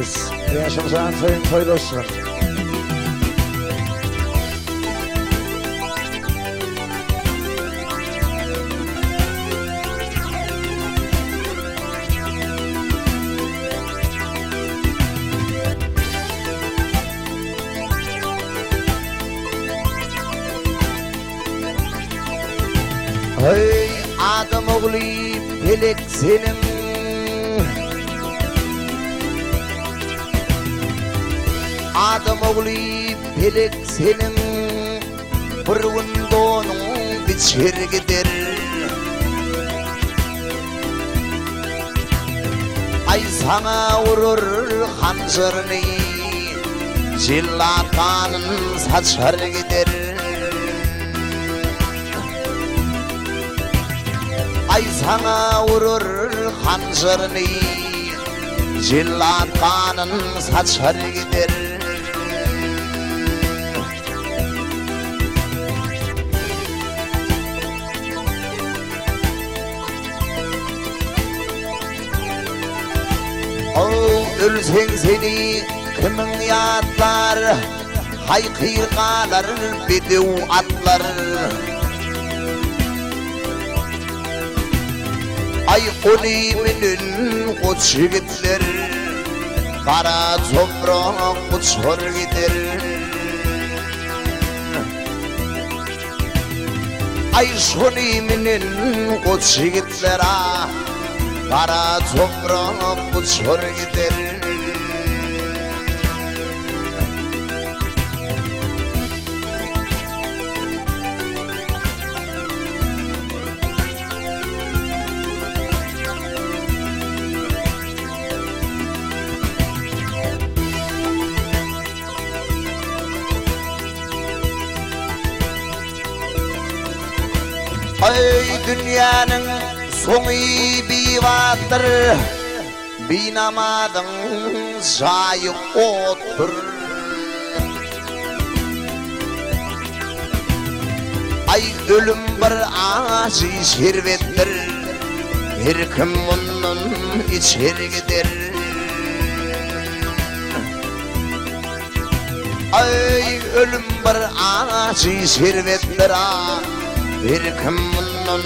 siz. Yaşamızın toylu olsun. Hey adam oğlu pelek senin, adam oğlu pelek senin, bir vundonun biçer gider. Ay sana vurur hançerini, jillatanın saçar gider. Ay sana vurur hançerini, jillatanın saçar gider. Ölsen seni kimin yatlar, haykırgalar bedev atlar. Ay oliminin koç yigitler, kara toprak uçur gider. Ay şoliminin koç yigitler, kara toprak uçur gider. Ay dünyanın sonu bir vardır, bir namadın zayıf otur. Ay ölüm bir acı şerbettir, her kim bunun içer gider. Ay ölüm bir acı şerbettir, bir kim bunun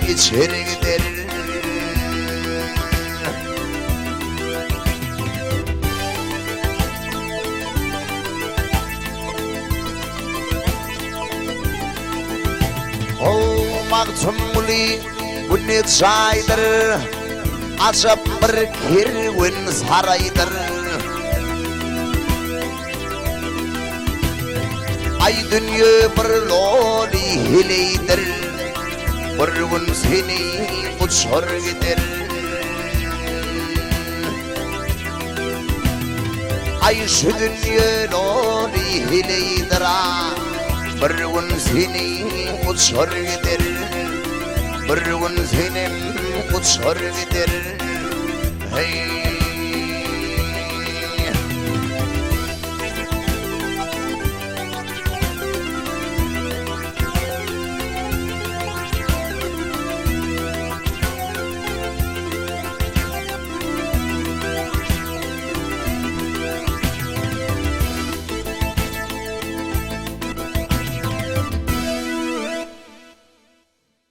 içer gider. Maktumli bu ne çaydır, acap bir kervan saraydır. Ay dünya bir loli hileydir, bir gün seni uçur gider. Ay şu dünya loli hileydir, bir gün seni uçur gider. Bir gün seni uçur gider. Hey